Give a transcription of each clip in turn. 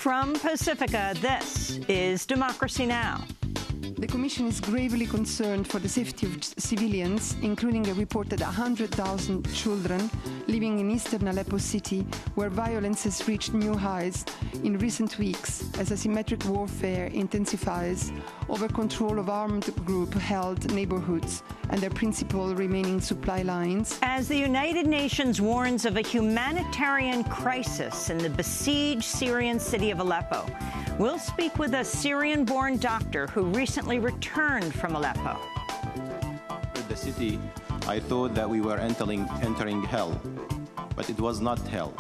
From Pacifica, this is Democracy Now! The Commission is gravely concerned for the safety of civilians, including a report that 100,000 children living in eastern Aleppo city, where violence has reached new highs in recent weeks as asymmetric warfare intensifies over control of armed group-held neighborhoods and their principal remaining supply lines. As the United Nations warns of a humanitarian crisis in the besieged Syrian city of Aleppo, we'll speak with a Syrian-born doctor who recently returned from Aleppo. The city, I thought that we were entering hell, but it was not hell.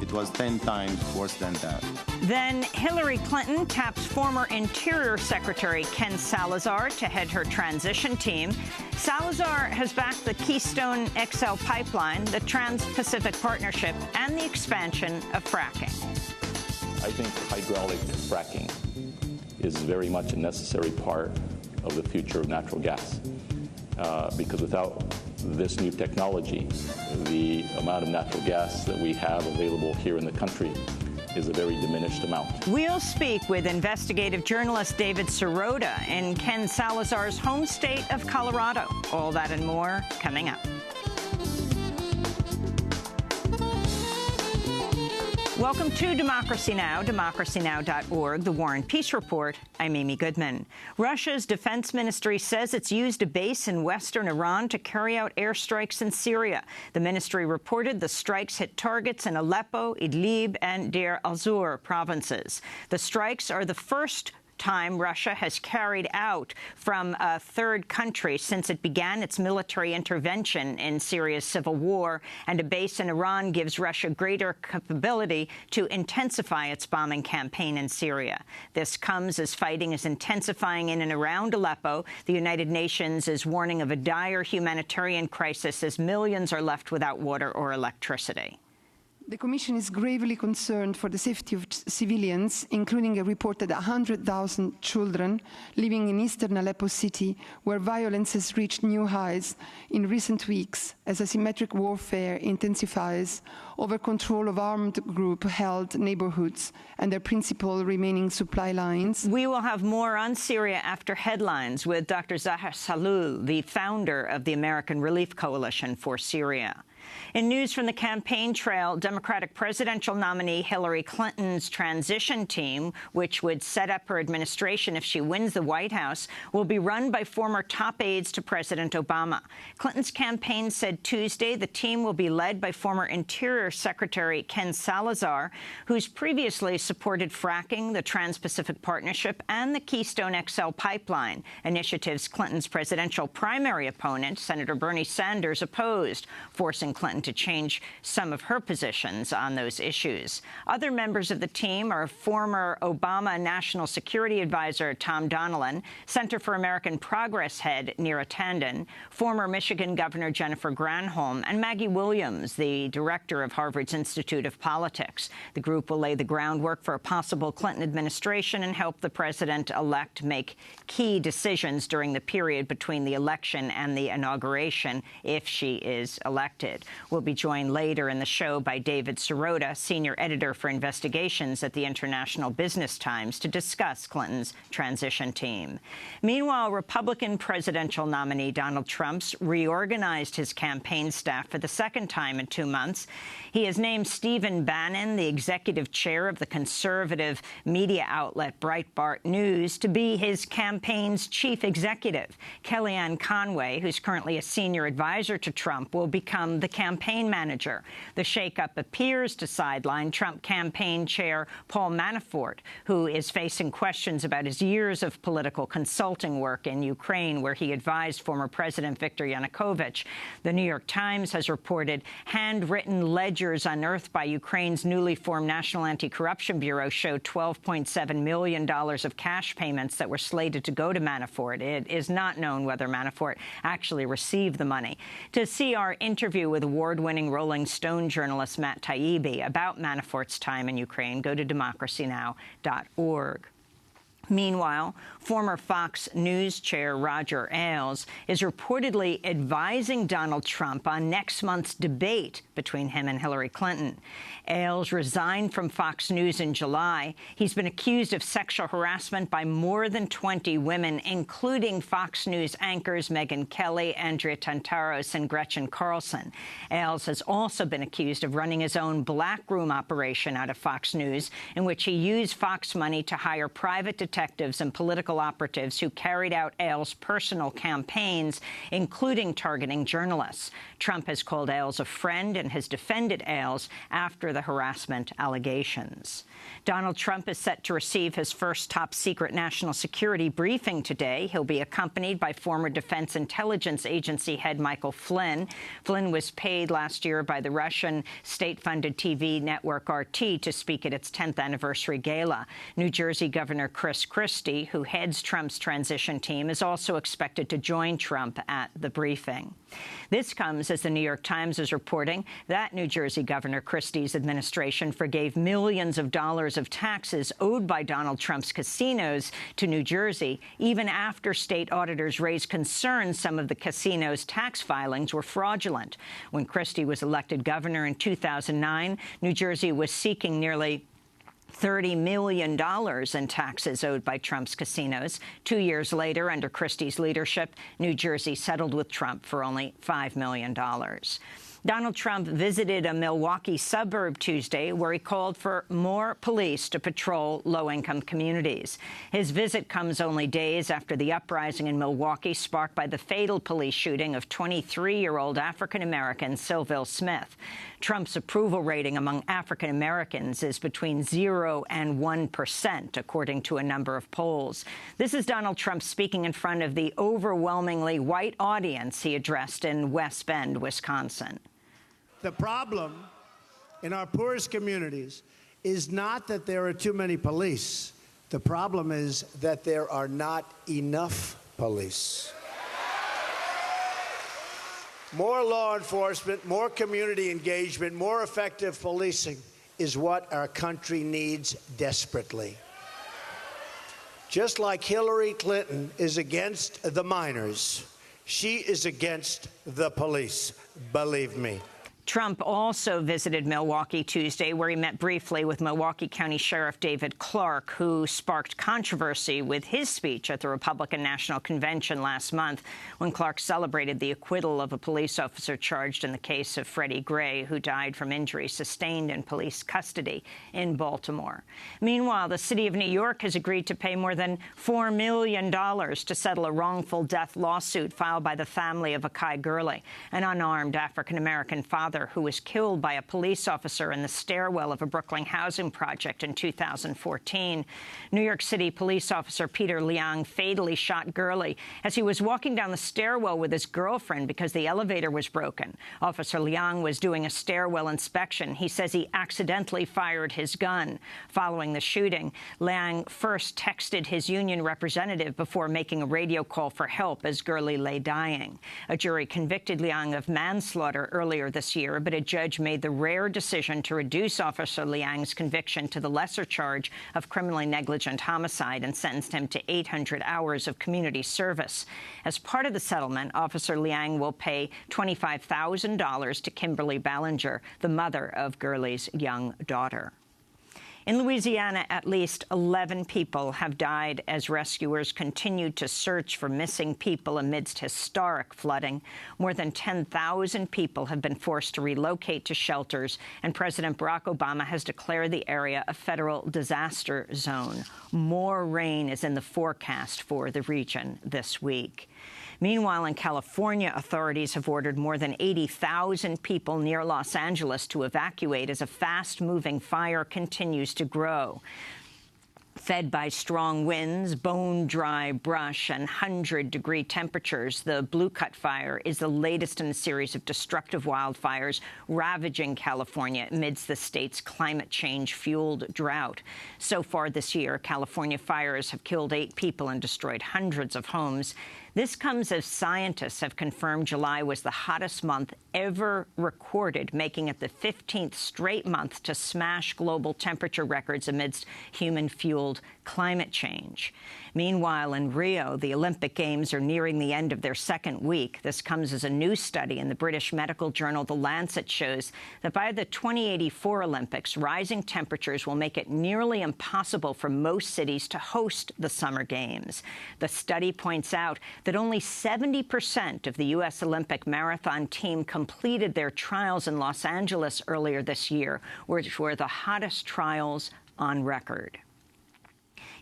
It was 10 times worse than that. Then Hillary Clinton taps former Interior Secretary Ken Salazar to head her transition team. Salazar has backed the Keystone XL pipeline, the Trans-Pacific Partnership, and the expansion of fracking. I think hydraulic fracking is very much a necessary part of the future of natural gas, because without this new technology, the amount of natural gas that we have available here in the country is a very diminished amount. We'll speak with investigative journalist David Sirota in Ken Salazar's home state of Colorado. All that and more coming up. Welcome to Democracy Now!, democracynow.org, the War and Peace Report. I'm Amy Goodman. Russia's defense ministry says it's used a base in western Iran to carry out airstrikes in Syria. The ministry reported the strikes hit targets in Aleppo, Idlib, and Deir al-Zur provinces. The strikes are the first time Russia has carried out from a third country since it began its military intervention in Syria's civil war, and a base in Iran gives Russia greater capability to intensify its bombing campaign in Syria. This comes as fighting is intensifying in and around Aleppo. The United Nations is warning of a dire humanitarian crisis as millions are left without water or electricity. The Commission is gravely concerned for the safety of civilians, including a report that 100,000 children living in eastern Aleppo city, where violence has reached new highs in recent weeks as asymmetric warfare intensifies over control of armed group-held neighborhoods and their principal remaining supply lines. We will have more on Syria after headlines with Dr. Zahar Salul, the founder of the American Relief Coalition for Syria. In news from the campaign trail, Democratic presidential nominee Hillary Clinton's transition team, which would set up her administration if she wins the White House, will be run by former top aides to President Obama. Clinton's campaign said Tuesday the team will be led by former Interior Secretary Ken Salazar, who's previously supported fracking, the Trans-Pacific Partnership, and the Keystone XL pipeline, initiatives Clinton's presidential primary opponent, Senator Bernie Sanders, opposed, forcing Clinton to change some of her positions on those issues. Other members of the team are former Obama National Security Advisor Tom Donilon, Center for American Progress head Neera Tanden, former Michigan Governor Jennifer Granholm, and Maggie Williams, the director of Harvard's Institute of Politics. The group will lay the groundwork for a possible Clinton administration and help the president-elect make key decisions during the period between the election and the inauguration if she is elected. We'll be joined later in the show by David Sirota, senior editor for investigations at the International Business Times, to discuss Clinton's transition team. Meanwhile, Republican presidential nominee Donald Trump's reorganized his campaign staff for the second time in 2 months. He has named Stephen Bannon, the executive chair of the conservative media outlet Breitbart News, to be his campaign's chief executive. Kellyanne Conway, who's currently a senior advisor to Trump, will become the campaign manager. The shakeup appears to sideline Trump campaign chair Paul Manafort, who is facing questions about his years of political consulting work in Ukraine, where he advised former President Viktor Yanukovych. The New York Times has reported handwritten ledgers unearthed by Ukraine's newly formed National Anti-Corruption Bureau showed $12.7 million of cash payments that were slated to go to Manafort. It is not known whether Manafort actually received the money. To see our interview with award-winning Rolling Stone journalist Matt Taibbi about Manafort's time in Ukraine, go to democracynow.org. Meanwhile, former Fox News chair Roger Ailes is reportedly advising Donald Trump on next month's debate between him and Hillary Clinton. Ailes resigned from Fox News in July. He's been accused of sexual harassment by more than 20 women, including Fox News anchors Megyn Kelly, Andrea Tantaros, and Gretchen Carlson. Ailes has also been accused of running his own black room operation out of Fox News, in which he used Fox money to hire private detectives and political operatives who carried out Ailes' personal campaigns, including targeting journalists. Trump has called Ailes a friend and has defended Ailes after the harassment allegations. Donald Trump is set to receive his first top-secret national security briefing today. He'll be accompanied by former Defense Intelligence Agency head Michael Flynn. Flynn was paid last year by the Russian state-funded TV network RT to speak at its 10th anniversary gala. New Jersey Governor Chris Christie, who heads Trump's transition team, is also expected to join Trump at the briefing. This comes as the New York Times is reporting that New Jersey Governor Christie's administration forgave millions of dollars of taxes owed by Donald Trump's casinos to New Jersey, even after state auditors raised concerns some of the casinos' tax filings were fraudulent. When Christie was elected governor in 2009, New Jersey was seeking nearly $30 million in taxes owed by Trump's casinos. 2 years later, under Christie's leadership, New Jersey settled with Trump for only $5 million. Donald Trump visited a Milwaukee suburb Tuesday where he called for more police to patrol low-income communities. His visit comes only days after the uprising in Milwaukee sparked by the fatal police shooting of 23-year-old African-American Sylville Smith. Trump's approval rating among African-Americans is between 0 and 1%, according to a number of polls. This is Donald Trump speaking in front of the overwhelmingly white audience he addressed in West Bend, Wisconsin. The problem in our poorest communities is not that there are too many police. The problem is that there are not enough police. More law enforcement, more community engagement, more effective policing is what our country needs desperately. Just like Hillary Clinton is against the minors, she is against the police, believe me. Trump also visited Milwaukee Tuesday, where he met briefly with Milwaukee County Sheriff David Clark, who sparked controversy with his speech at the Republican National Convention last month when Clark celebrated the acquittal of a police officer charged in the case of Freddie Gray, who died from injuries sustained in police custody in Baltimore. Meanwhile, the city of New York has agreed to pay more than $4 million to settle a wrongful death lawsuit filed by the family of Akai Gurley, an unarmed African-American father who was killed by a police officer in the stairwell of a Brooklyn housing project in 2014. New York City police officer Peter Liang fatally shot Gurley as he was walking down the stairwell with his girlfriend because the elevator was broken. Officer Liang was doing a stairwell inspection. He says he accidentally fired his gun. Following the shooting, Liang first texted his union representative before making a radio call for help as Gurley lay dying. A jury convicted Liang of manslaughter earlier this year, but a judge made the rare decision to reduce Officer Liang's conviction to the lesser charge of criminally negligent homicide and sentenced him to 800 hours of community service. As part of the settlement, Officer Liang will pay $25,000 to Kimberly Ballinger, the mother of Gurley's young daughter. In Louisiana, at least 11 people have died as rescuers continued to search for missing people amidst historic flooding. More than 10,000 people have been forced to relocate to shelters, and President Barack Obama has declared the area a federal disaster zone. More rain is in the forecast for the region this week. Meanwhile, in California, authorities have ordered more than 80,000 people near Los Angeles to evacuate as a fast-moving fire continues to grow. Fed by strong winds, bone-dry brush, and 100-degree temperatures, the Blue Cut Fire is the latest in a series of destructive wildfires ravaging California amidst the state's climate change-fueled drought. So far this year, California fires have killed 8 people and destroyed hundreds of homes. This comes as scientists have confirmed July was the hottest month ever recorded, making it the 15th straight month to smash global temperature records amidst human-fueled climate change. Meanwhile, in Rio, the Olympic Games are nearing the end of their second week. This comes as a new study in the British medical journal The Lancet shows that by the 2084 Olympics, rising temperatures will make it nearly impossible for most cities to host the Summer Games. The study points out that only 70% of the U.S. Olympic marathon team completed their trials in Los Angeles earlier this year, which were the hottest trials on record.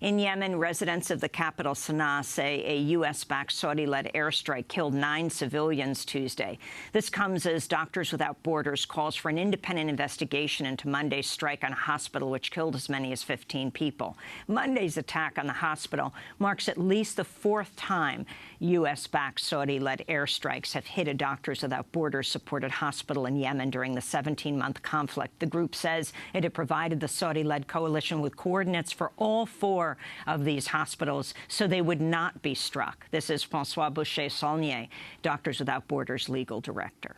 In Yemen, residents of the capital Sana'a say a U.S.-backed Saudi-led airstrike killed 9 civilians Tuesday. This comes as Doctors Without Borders calls for an independent investigation into Monday's strike on a hospital, which killed as many as 15 people. Monday's attack on the hospital marks at least the 4th time U.S.-backed Saudi-led airstrikes have hit a Doctors Without Borders-supported hospital in Yemen during the 17-month conflict. The group says it had provided the Saudi-led coalition with coordinates for all 4 of these hospitals so they would not be struck. This is Francois Boucher-Saulnier, Doctors Without Borders legal director.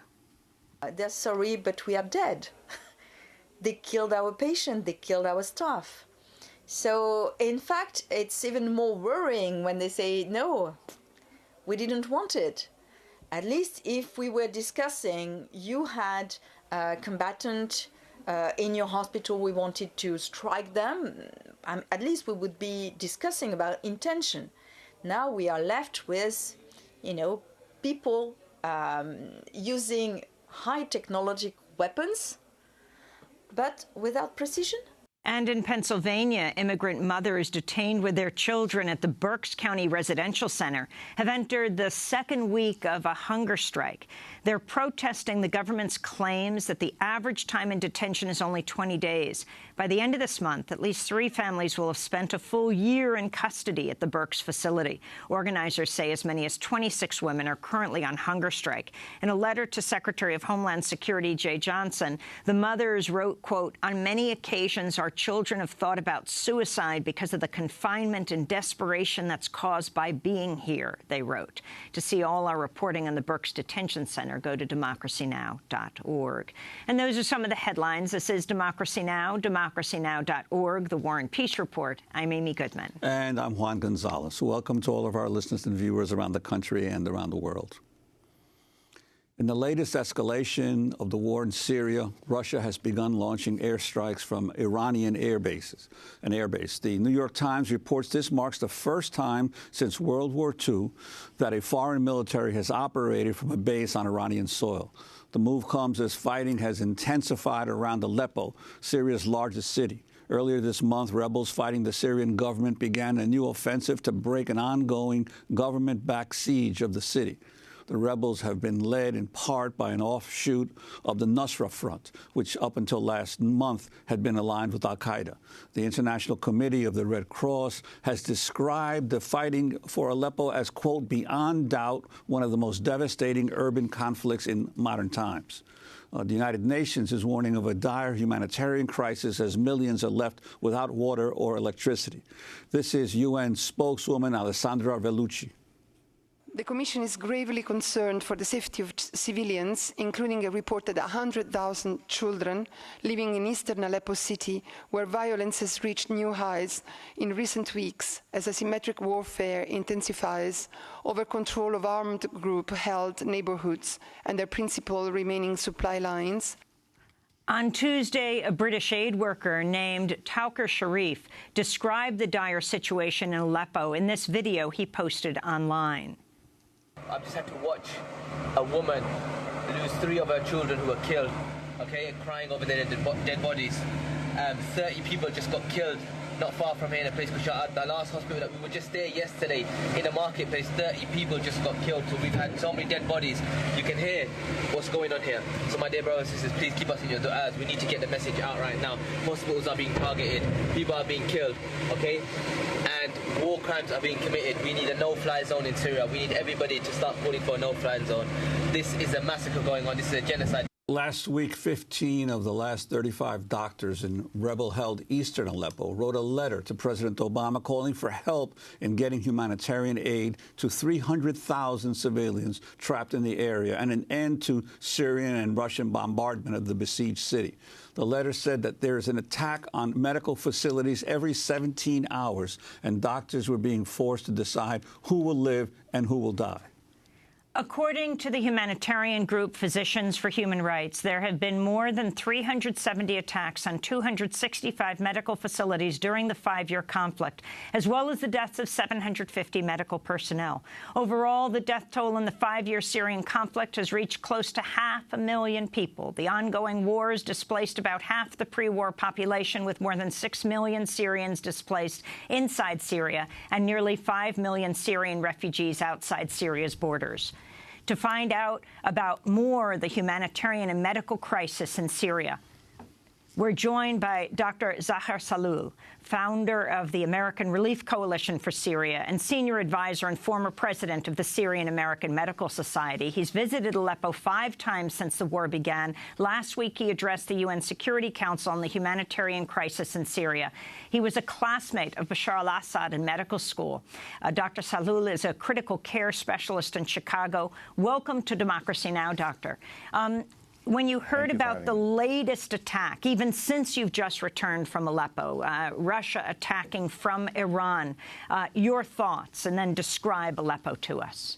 They're sorry, but we are dead. They killed our patient, they killed our staff. So, in fact, it's even more worrying when they say, no, we didn't want it. At least if we were discussing, you had a combatant in your hospital, we wanted to strike them, at least we would be discussing about intention. Now we are left with, people using high technological weapons, but without precision. And in Pennsylvania, immigrant mothers detained with their children at the Berks County Residential Center have entered the second week of a hunger strike. They're protesting the government's claims that the average time in detention is only 20 days. By the end of this month, at least 3 families will have spent a full year in custody at the Berks facility. Organizers say as many as 26 women are currently on hunger strike. In a letter to Secretary of Homeland Security Jay Johnson, the mothers wrote, quote, "On many occasions, our children have thought about suicide because of the confinement and desperation that's caused by being here," they wrote. To see all our reporting on the Berks Detention Center, go to democracynow.org. And those are some of the headlines. This is Democracy Now!, democracynow.org, the War and Peace Report. I'm Amy Goodman. And I'm Juan Gonzalez. Welcome to all of our listeners and viewers around the country and around the world. In the latest escalation of the war in Syria, Russia has begun launching airstrikes from Iranian air bases. The New York Times reports this marks the first time since World War II that a foreign military has operated from a base on Iranian soil. The move comes as fighting has intensified around Aleppo, Syria's largest city. Earlier this month, rebels fighting the Syrian government began a new offensive to break an ongoing government-backed siege of the city. The rebels have been led in part by an offshoot of the Nusra Front, which up until last month had been aligned with al-Qaeda. The International Committee of the Red Cross has described the fighting for Aleppo as, quote, beyond doubt, one of the most devastating urban conflicts in modern times. The United Nations is warning of a dire humanitarian crisis as millions are left without water or electricity. This is UN spokeswoman Alessandra Vellucci. The Commission is gravely concerned for the safety of civilians, including a report that 100,000 children living in eastern Aleppo city, where violence has reached new highs in recent weeks as asymmetric warfare intensifies over control of armed group-held neighborhoods and their principal remaining supply lines. On Tuesday, a British aid worker named Tawker Sharif described the dire situation in Aleppo in this video he posted online. I've just had to watch a woman lose 3 of her children who were killed, crying over their dead bodies. 30 people just got killed not far from here in a place called Sha'ad. The last hospital that we were just there yesterday in a marketplace, 30 people just got killed. So we've had so many dead bodies. You can hear what's going on here. So my dear brothers and sisters, please keep us in your du'as. We need to get the message out right now. Hospitals are being targeted. People are being killed, and war crimes are being committed. We need a no-fly zone in Syria. We need everybody to start calling for a no-fly zone. This is a massacre going on. This is a genocide. Last week, 15 of the last 35 doctors in rebel-held eastern Aleppo wrote a letter to President Obama calling for help in getting humanitarian aid to 300,000 civilians trapped in the area and an end to Syrian and Russian bombardment of the besieged city. The letter said that there is an attack on medical facilities every 17 hours, and doctors were being forced to decide who will live and who will die. According to the humanitarian group Physicians for Human Rights, there have been more than 370 attacks on 265 medical facilities during the 5-year conflict, as well as the deaths of 750 medical personnel. Overall, the death toll in the 5-year Syrian conflict has reached close to 500,000 people. The ongoing wars displaced about half the pre-war population, with more than 6 million Syrians displaced inside Syria and nearly 5 million Syrian refugees outside Syria's borders. To find out about more the humanitarian and medical crisis in Syria, we're joined by Dr. Zahar Salul, founder of the American Relief Coalition for Syria and senior advisor and former president of the Syrian American Medical Society. He's visited Aleppo 5 times since the war began. Last week, he addressed the UN Security Council on the humanitarian crisis in Syria. He was a classmate of Bashar al-Assad in medical school. Dr. Salul is a critical care specialist in Chicago. Welcome to Democracy Now!, Doctor. When you heard about the latest attack, even since you've just returned from Aleppo, Russia attacking from Iran, your thoughts, and then describe Aleppo to us.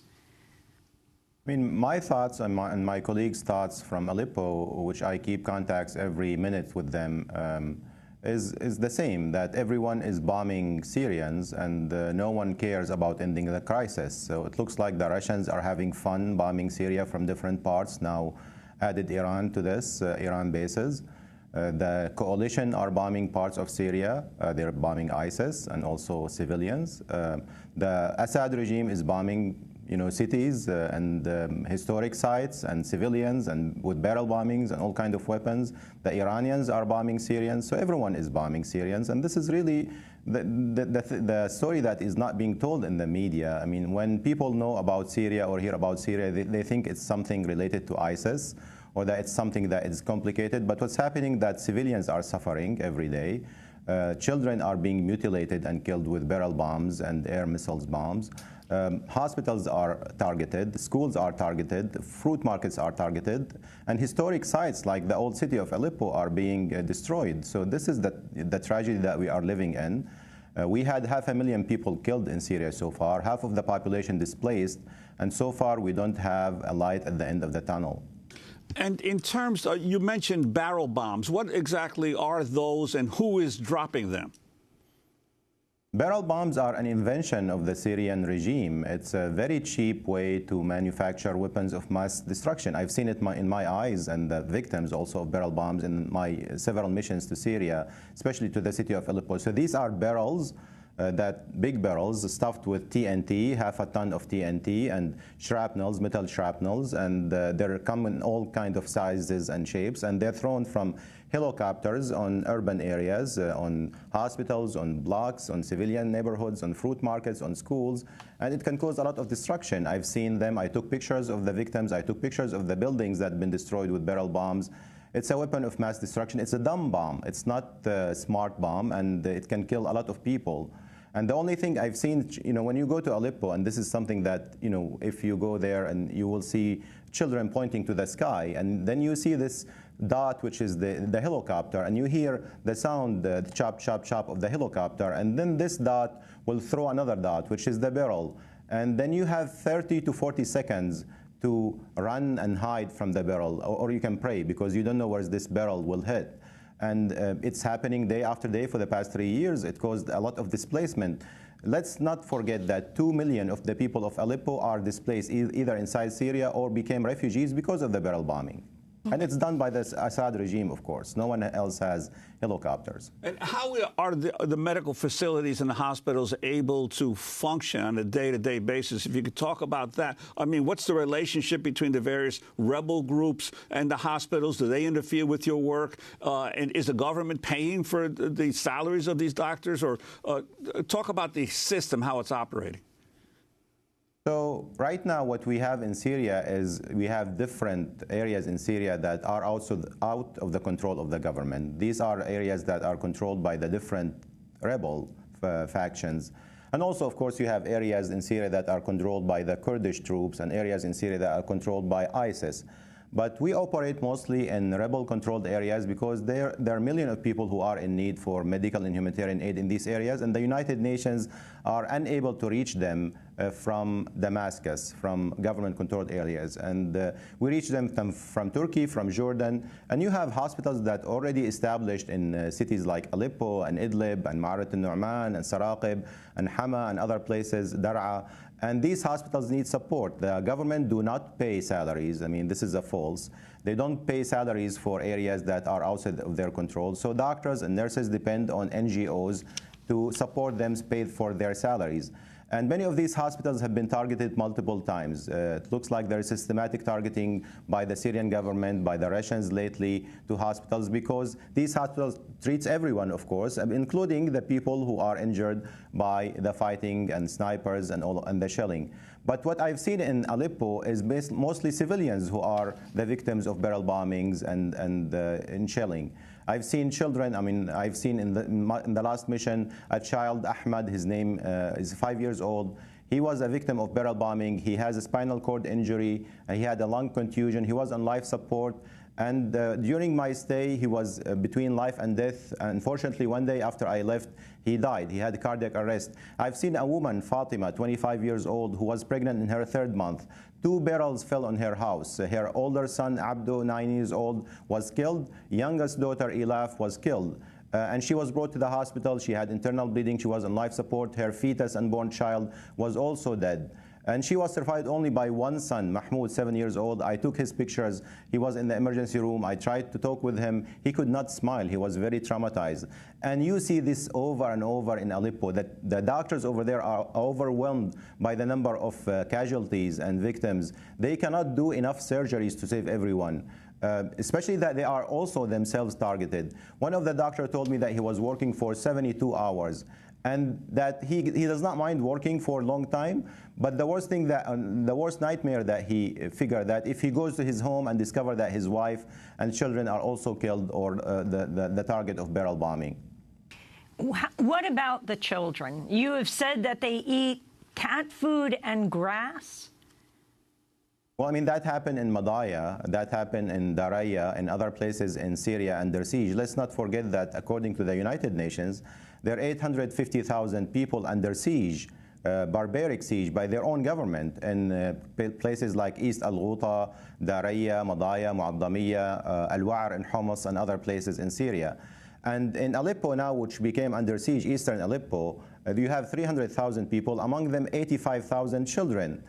I mean, my thoughts and my colleagues' thoughts from Aleppo, which I keep contacts every minute with them, is the same, that everyone is bombing Syrians and no one cares about ending the crisis. So it looks like the Russians are having fun bombing Syria from different parts now. Added Iran to this, Iran bases. The coalition are bombing parts of Syria. They're bombing ISIS and also civilians. The Assad regime is bombing, cities and historic sites and civilians, and with barrel bombings and all kinds of weapons. The Iranians are bombing Syrians, so everyone is bombing Syrians. And this is really the story that is not being told in the media. I mean, when people know about Syria or hear about Syria, they think it's something related to ISIS or that it's something that is complicated. But what's happening that civilians are suffering every day. Children are being mutilated and killed with barrel bombs and air missiles bombs. Hospitals are targeted, schools are targeted, fruit markets are targeted, and historic sites like the old city of Aleppo are being destroyed. So this is the tragedy that we are living in. We had 500,000 people killed in Syria so far, half of the population displaced, and so far we don't have a light at the end of the tunnel. And in terms, you mentioned barrel bombs. What exactly are those and who is dropping them? Barrel bombs are an invention of the Syrian regime. It's a very cheap way to manufacture weapons of mass destruction. I've seen it in my eyes, and the victims also of barrel bombs in my several missions to Syria, especially to the city of Aleppo. So these are barrels, that big barrels stuffed with TNT, half a ton of TNT, and shrapnels, metal shrapnels, and they come in all kinds of sizes and shapes, and they're thrown from helicopters on urban areas, on hospitals, on blocks, on civilian neighborhoods, on fruit markets, on schools, and it can cause a lot of destruction. I've seen them. I took pictures of the victims. I took pictures of the buildings that have been destroyed with barrel bombs. It's a weapon of mass destruction. It's a dumb bomb. It's not a smart bomb, and it can kill a lot of people. And the only thing I've seen, when you go to Aleppo, and this is something that, if you go there and you will see children pointing to the sky, and then you see this dot, which is the helicopter, and you hear the sound, the chop, chop, chop of the helicopter, and then this dot will throw another dot, which is the barrel. And then you have 30 to 40 seconds to run and hide from the barrel, or you can pray, because you don't know where this barrel will hit. And it's happening day after day for the past 3 years. It caused a lot of displacement. Let's not forget that 2 million of the people of Aleppo are displaced either inside Syria or became refugees because of the barrel bombing. And it's done by the Assad regime, of course. No one else has helicopters. And how are the medical facilities and the hospitals able to function on a day-to-day basis? If you could talk about that. I mean, what's the relationship between the various rebel groups and the hospitals? Do they interfere with your work? And is the government paying for the salaries of these doctors? Or talk about the system, how it's operating. So right now what we have in Syria is we have different areas in Syria that are also out of the control of the government. These are areas that are controlled by the different rebel factions. And also, of course, you have areas in Syria that are controlled by the Kurdish troops and areas in Syria that are controlled by ISIS. But we operate mostly in rebel-controlled areas because there are millions of people who are in need for medical and humanitarian aid in these areas, and the United Nations are unable to reach them from Damascus, from government-controlled areas. And we reach them from Turkey, from Jordan, and you have hospitals that already established in cities like Aleppo and Idlib and Ma'arat al-Nu'man and Saraqib and Hama and other places, Dar'a. And these hospitals need support. The government do not pay salaries. I mean, this is a false. They don't pay salaries for areas that are outside of their control. So doctors and nurses depend on NGOs to support them, pay for their salaries. And many of these hospitals have been targeted multiple times. It looks like there is systematic targeting by the Syrian government, by the Russians lately to hospitals, because these hospitals treats everyone, of course, including the people who are injured by the fighting and snipers and the shelling. But what I've seen in Aleppo is mostly civilians who are the victims of barrel bombings and in shelling. I've seen children. I mean, I've seen in the last mission a child, Ahmad. His name is 5 years old. He was a victim of barrel bombing. He has a spinal cord injury. He had a lung contusion. He was on life support. And during my stay, he was between life and death. Unfortunately, one day after I left, he died. He had a cardiac arrest. I've seen a woman, Fatima, 25 years old, who was pregnant in her 3rd month. 2 barrels fell on her house. Her older son, Abdo, 9 years old, was killed. Youngest daughter, Elaf, was killed. And she was brought to the hospital. She had internal bleeding. She was on life support. Her fetus, unborn child, was also dead. And she was survived only by one son, Mahmoud, 7 years old. I took his pictures. He was in the emergency room. I tried to talk with him. He could not smile. He was very traumatized. And you see this over and over in Aleppo, that the doctors over there are overwhelmed by the number of casualties and victims. They cannot do enough surgeries to save everyone. Especially that they are also themselves targeted. One of the doctors told me that he was working for 72 hours. And that he does not mind working for a long time, but the worst thing the worst nightmare that he figured that if he goes to his home and discover that his wife and children are also killed or the target of barrel bombing. What about the children? You have said that they eat cat food and grass. Well, I mean, that happened in Madaya, that happened in Daraya, and other places in Syria under siege. Let's not forget that according to the United Nations, there are 850,000 people under siege, barbaric siege by their own government in places like East Al-Ghouta, Daraya, Madaya, Mu'addamiya, Al-Wa'ar and Homs and other places in Syria. And in Aleppo now, which became under siege, eastern Aleppo, you have 300,000 people, among them 85,000 children.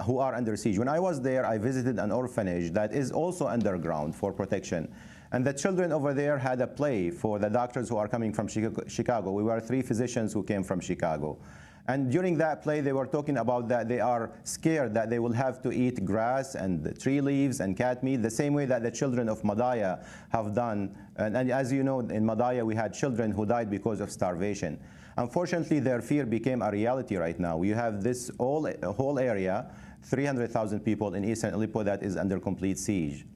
Who are under siege. When I was there, I visited an orphanage that is also underground for protection. And the children over there had a play for the doctors who are coming from Chicago. We were 3 physicians who came from Chicago. And during that play, they were talking about that they are scared that they will have to eat grass and tree leaves and cat meat, the same way that the children of Madaya have done. And as you know, in Madaya, we had children who died because of starvation. Unfortunately, their fear became a reality right now. You have this whole area, 300,000 people in eastern Aleppo that is under complete siege.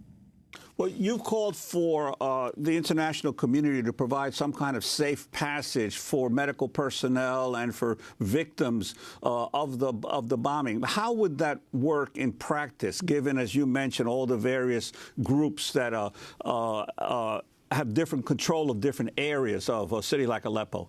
Well, you've called for the international community to provide some kind of safe passage for medical personnel and for victims of the bombing. How would that work in practice, given, as you mentioned, all the various groups that have different control of different areas of a city like Aleppo?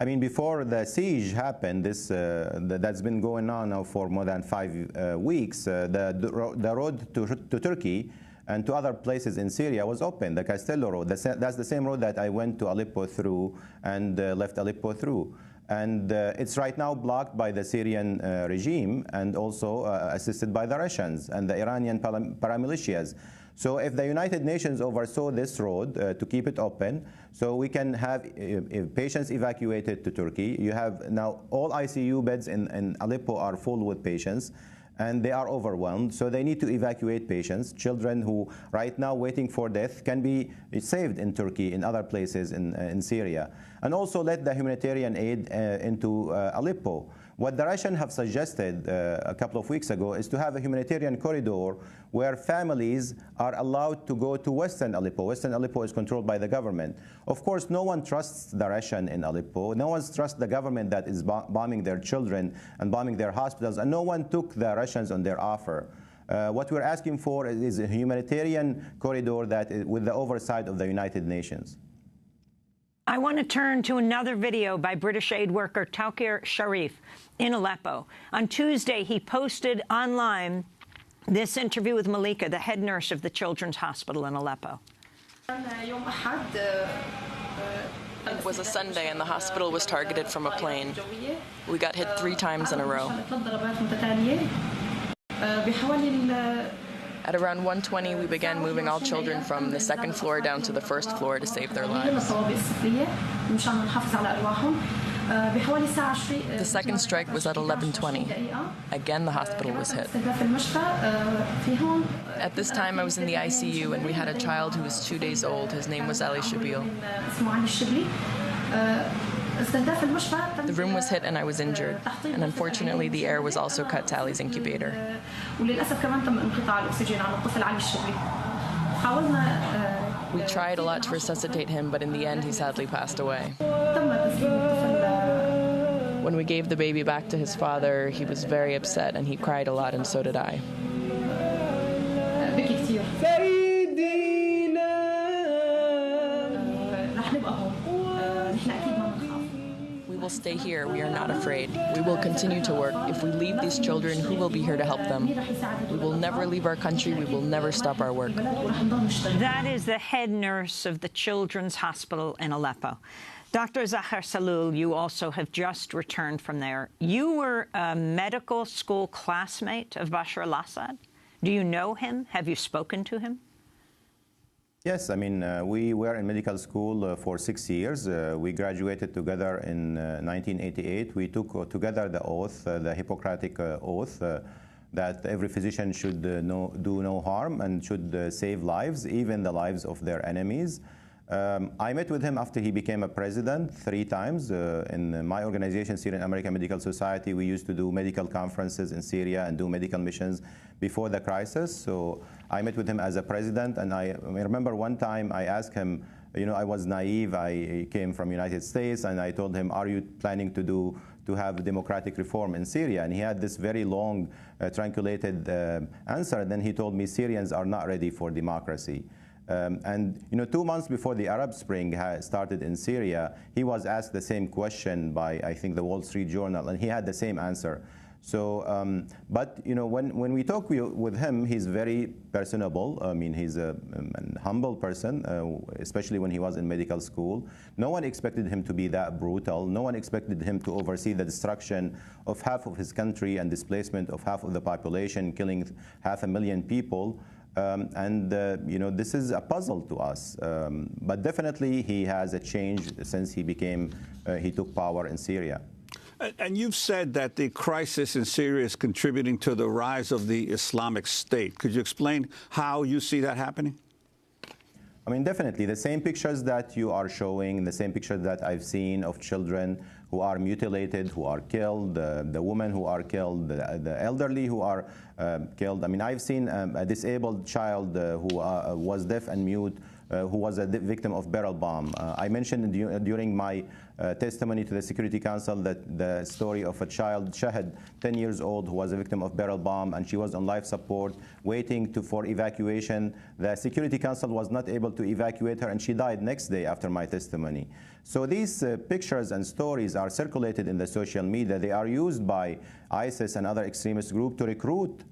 I mean, before the siege happened, that's been going on now for more than 5 weeks. The road to Turkey and to other places in Syria was open, the Castello Road. That's the same road that I went to Aleppo through and left Aleppo through. And it's right now blocked by the Syrian regime and also assisted by the Russians and the Iranian paramilitias. So if the United Nations oversaw this road to keep it open, so we can have patients evacuated to Turkey. You have now all ICU beds in Aleppo are full with patients, and they are overwhelmed. So they need to evacuate patients. Children who right now waiting for death can be saved in Turkey, in other places in Syria. and also let the humanitarian aid into Aleppo. What the Russians have suggested a couple of weeks ago is to have a humanitarian corridor where families are allowed to go to Western Aleppo. Western Aleppo is controlled by the government. Of course, no one trusts the Russian in Aleppo. No one trusts the government that is bombing their children and bombing their hospitals, and no one took the Russians on their offer. What we're asking for is a humanitarian corridor that is with the oversight of the United Nations. I want to turn to another video by British aid worker Tawqir Sharif in Aleppo. On Tuesday, he posted online this interview with Malika, the head nurse of the Children's Hospital in Aleppo. It was a Sunday and the hospital was targeted from a plane. We got hit 3 times in a row. At around 1:20, we began moving all children from the 2nd floor down to the 1st floor to save their lives. The second strike was at 11:20. Again, the hospital was hit. At this time, I was in the ICU, and we had a child who was 2 days old. His name was Ali Shabil. The room was hit and I was injured, and unfortunately the air was also cut to Ali's incubator. We tried a lot to resuscitate him, but in the end he sadly passed away. When we gave the baby back to his father, he was very upset and he cried a lot, and so did I. We will stay here. We are not afraid. We will continue to work. If we leave these children, who will be here to help them? We will never leave our country. We will never stop our work. That is the head nurse of the Children's Hospital in Aleppo. Dr. Zahar Salul, you also have just returned from there. You were a medical school classmate of Bashar al-Assad. Do you know him? Have you spoken to him? Yes, I mean, we were in medical school for 6 years. We graduated together in 1988. We took together the oath, the Hippocratic oath, that every physician should do no harm and should save lives, even the lives of their enemies. I met with him after he became a president 3 times. In my organization, Syrian American Medical Society, we used to do medical conferences in Syria and do medical missions before the crisis. So I met with him as a president, and I remember one time I asked him, you know, I was naive. I came from United States, and I told him, are you planning to have democratic reform in Syria? And he had this very long, truncated answer. Then he told me Syrians are not ready for democracy. And you know, 2 months before the Arab Spring started in Syria, he was asked the same question by, I think, the Wall Street Journal, and he had the same answer. So, but you know, when we talk with him, he's very personable. I mean, he's a humble person, especially when he was in medical school. No one expected him to be that brutal. No one expected him to oversee the destruction of half of his country and displacement of half of the population, killing 500,000 people. You know, this is a puzzle to us. But definitely he has a change since he took power in Syria. And you've said that the crisis in Syria is contributing to the rise of the Islamic State. Could you explain how you see that happening? I mean, definitely. The same pictures that you are showing, the same pictures that I've seen of children who are mutilated, who are killed, the women who are killed, the elderly who are killed. I mean, I've seen a disabled child who was deaf and mute, who was a victim of barrel bomb. I mentioned during my testimony to the Security Council that the story of a child, Shahid, 10 years old, who was a victim of barrel bomb, and she was on life support waiting for evacuation. The Security Council was not able to evacuate her, and she died next day after my testimony. So these pictures and stories are circulated in the social media. They are used by ISIS and other extremist groups to recruit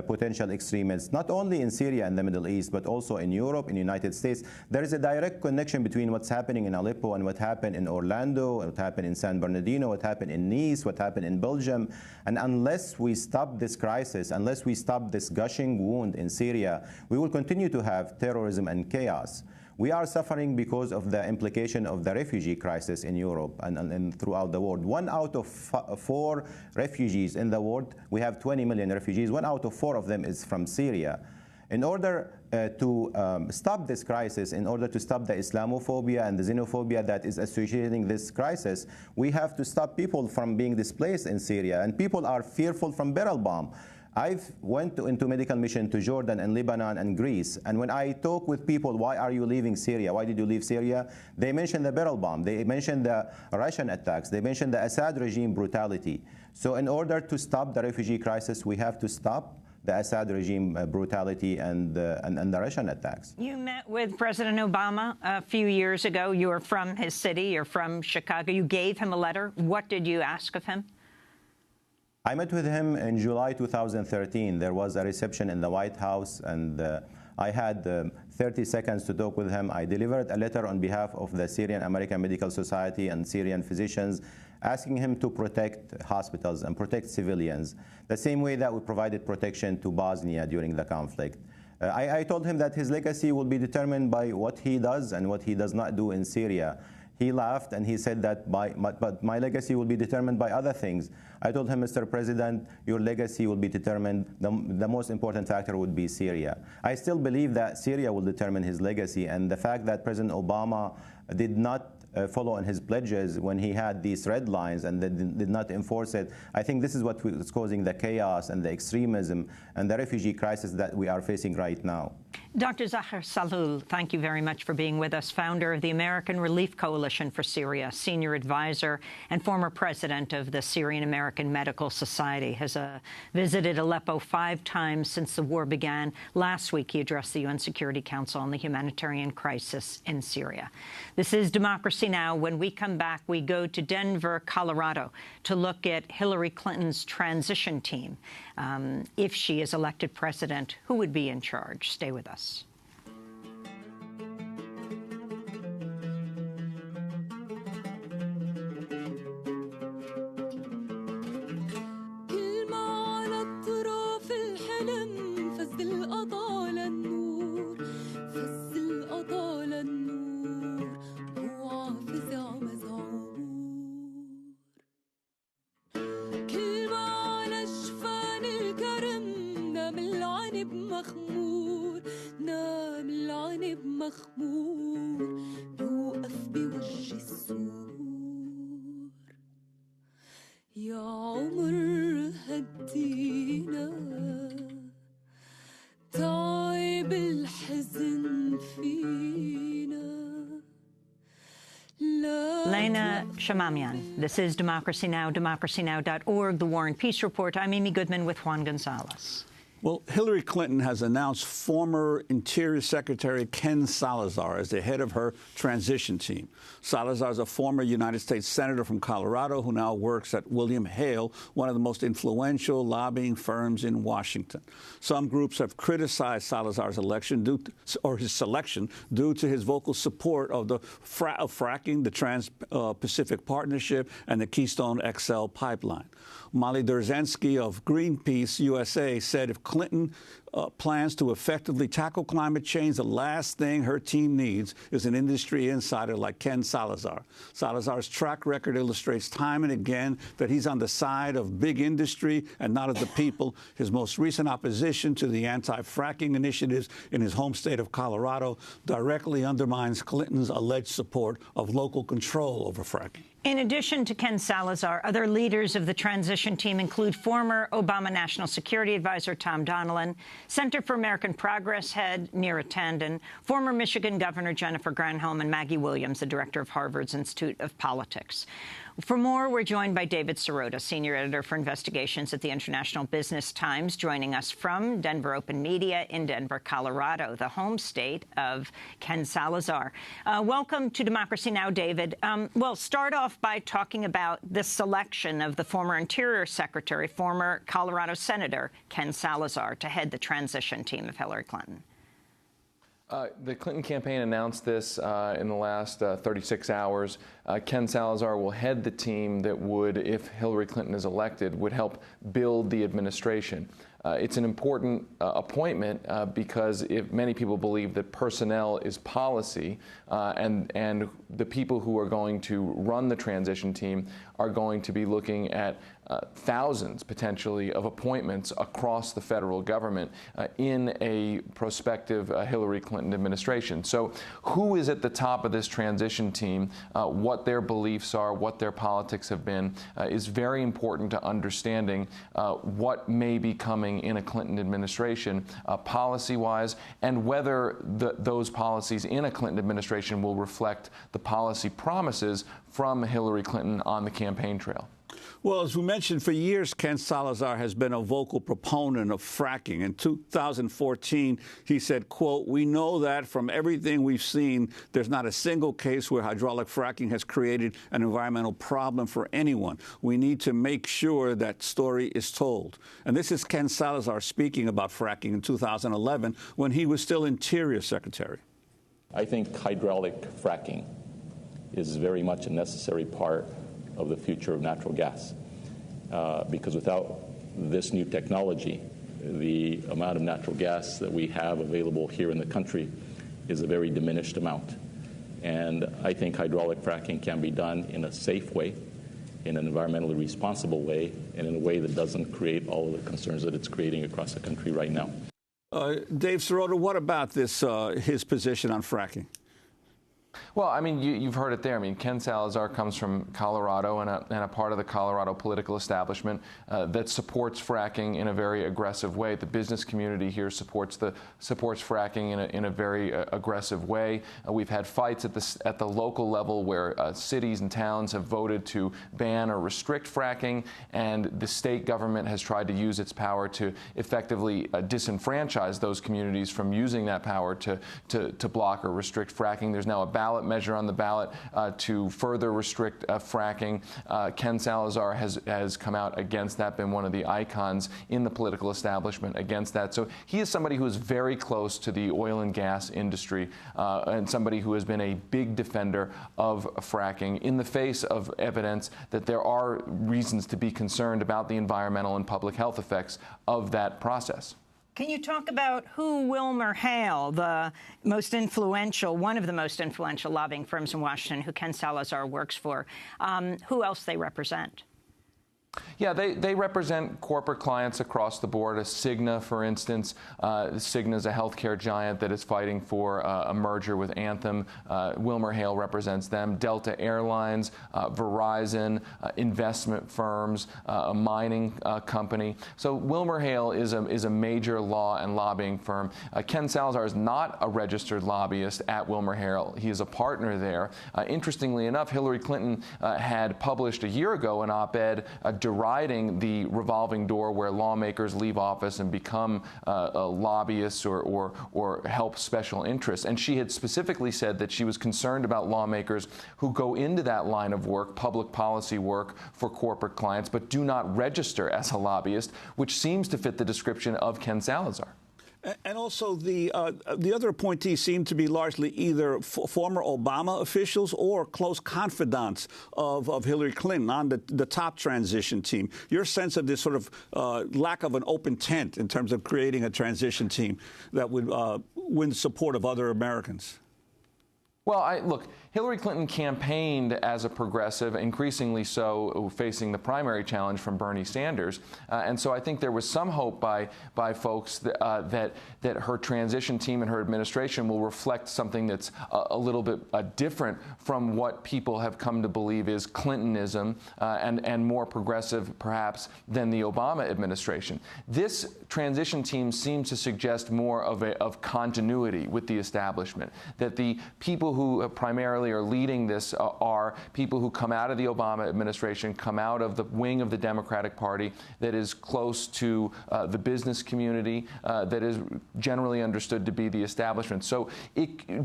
potential extremists, not only in Syria and the Middle East, but also in Europe, in the United States. There is a direct connection between what's happening in Aleppo and what happened in Orlando, what happened in San Bernardino, what happened in Nice, what happened in Belgium. And unless we stop this crisis, unless we stop this gushing wound in Syria, we will continue to have terrorism and chaos. We are suffering because of the implication of the refugee crisis in Europe and throughout the world. 1 out of 4 refugees in the world, we have 20 million refugees, 1 out of 4 of them is from Syria. In order to stop this crisis, in order to stop the Islamophobia and the xenophobia that is associating this crisis, we have to stop people from being displaced in Syria. And people are fearful from barrel bomb. I've went into medical mission to Jordan and Lebanon and Greece, and when I talk with people, why are you leaving Syria? Why did you leave Syria? They mention the barrel bomb. They mention the Russian attacks. They mention the Assad regime brutality. So in order to stop the refugee crisis, we have to stop the Assad regime brutality and the Russian attacks. You met with President Obama a few years ago. You are from his city. You're from Chicago. You gave him a letter. What did you ask of him? I met with him in July 2013. There was a reception in the White House, and I had 30 seconds to talk with him. I delivered a letter on behalf of the Syrian American Medical Society and Syrian physicians, asking him to protect hospitals and protect civilians, the same way that we provided protection to Bosnia during the conflict. I told him that his legacy will be determined by what he does and what he does not do in Syria. He laughed and he said that but my legacy will be determined by other things. I told him, Mr. President, your legacy will be determined, the most important factor would be Syria. I still believe that Syria will determine his legacy, and the fact that President Obama did not follow on his pledges when he had these red lines and did not enforce it, I think this is what is causing the chaos and the extremism and the refugee crisis that we are facing right now. Dr. Zahar Sahloul, thank you very much for being with us, founder of the American Relief Coalition for Syria, senior advisor and former president of the Syrian American Medical Society, has visited Aleppo 5 times since the war began. Last week, he addressed the UN Security Council on the humanitarian crisis in Syria. This is Democracy Now! When we come back, we go to Denver, Colorado, to look at Hillary Clinton's transition team. If she is elected president, who would be in charge? Stay with us. This is Democracy Now!, democracynow.org, The War and Peace Report. I'm Amy Goodman with Juan Gonzalez. Well, Hillary Clinton has announced former Interior Secretary Ken Salazar as the head of her transition team. Salazar is a former United States Senator from Colorado who now works at William Hale, one of the most influential lobbying firms in Washington. Some groups have criticized Salazar's election his selection due to his vocal support of the fracking, the Trans-Pacific Partnership, and the Keystone XL pipeline. Molly Durzansky of Greenpeace USA said if Clinton plans to effectively tackle climate change, the last thing her team needs is an industry insider like Ken Salazar. Salazar's track record illustrates time and again that he's on the side of big industry and not of the people. His most recent opposition to the anti-fracking initiatives in his home state of Colorado directly undermines Clinton's alleged support of local control over fracking. In addition to Ken Salazar, other leaders of the transition team include former Obama National Security Advisor Tom Donilon, Center for American Progress head Neera Tanden, former Michigan Governor Jennifer Granholm, and Maggie Williams, the director of Harvard's Institute of Politics. For more, we're joined by David Sirota, senior editor for investigations at the International Business Times, joining us from Denver Open Media in Denver, Colorado, the home state of Ken Salazar. Welcome to Democracy Now!, David. Well, start off by talking about the selection of the former Interior Secretary, former Colorado Senator Ken Salazar, to head the transition team of Hillary Clinton. The Clinton campaign announced this in the last 36 hours. Ken Salazar will head the team that would, if Hillary Clinton is elected, would help build the administration. It's an important appointment because many people believe that personnel is policy, and the people who are going to run the transition team are going to be looking at thousands, potentially, of appointments across the federal government in a prospective Hillary Clinton administration. So who is at the top of this transition team, what their beliefs are, what their politics have been, is very important to understanding what may be coming in a Clinton administration policy-wise, and whether those policies in a Clinton administration will reflect the policy promises from Hillary Clinton on the campaign trail. Well, as we mentioned, for years, Ken Salazar has been a vocal proponent of fracking. In 2014, he said, quote, "We know that from everything we've seen, there's not a single case where hydraulic fracking has created an environmental problem for anyone. We need to make sure that story is told." And this is Ken Salazar speaking about fracking in 2011 when he was still Interior Secretary. I think hydraulic fracking is very much a necessary part of the future of natural gas, because without this new technology, the amount of natural gas that we have available here in the country is a very diminished amount. And I think hydraulic fracking can be done in a safe way, in an environmentally responsible way, and in a way that doesn't create all of the concerns that it's creating across the country right now. Dave Sirota, what about this, his position on fracking? Well, I mean, you've heard it there. I mean, Ken Salazar comes from Colorado and a part of the Colorado political establishment that supports fracking in a very aggressive way. The business community here supports fracking in a very aggressive way. We've had fights at the local level where cities and towns have voted to ban or restrict fracking, and the state government has tried to use its power to effectively disenfranchise those communities from using that power to block or restrict fracking. There's now a ballot measure on the ballot to further restrict fracking. Ken Salazar has come out against that, been one of the icons in the political establishment against that. So he is somebody who is very close to the oil and gas industry and somebody who has been a big defender of fracking in the face of evidence that there are reasons to be concerned about the environmental and public health effects of that process. Can you talk about who Wilmer Hale, the most influential, one of the most influential lobbying firms in Washington, who Ken Salazar works for, who else they represent? Yeah, they represent corporate clients across the board. Cigna, for instance. Cigna is a healthcare giant that is fighting for a merger with Anthem. Wilmer Hale represents them. Delta Airlines, Verizon, investment firms, a mining company. So Wilmer Hale is a major law and lobbying firm. Ken Salazar is not a registered lobbyist at Wilmer Hale. He is a partner there. Interestingly enough, Hillary Clinton had published a year ago an op-ed deriding the revolving door where lawmakers leave office and become lobbyists or help special interests. And she had specifically said that she was concerned about lawmakers who go into that line of work, public policy work for corporate clients, but do not register as a lobbyist, which seems to fit the description of Ken Salazar. And also, the other appointees seem to be largely either former Obama officials or close confidants of Hillary Clinton on the top transition team. Your sense of this sort of lack of an open tent in terms of creating a transition team that would win the support of other Americans? Well, look, Hillary Clinton campaigned as a progressive, increasingly so facing the primary challenge from Bernie Sanders. And so I think there was some hope by folks that her transition team and her administration will reflect something that's a little bit different from what people have come to believe is Clintonism and more progressive, perhaps, than the Obama administration. This transition team seems to suggest more of continuity with the establishment, that the people who primarily are leading this are people who come out of the Obama administration, come out of the wing of the Democratic Party that is close to the business community, that is generally understood to be the establishment. So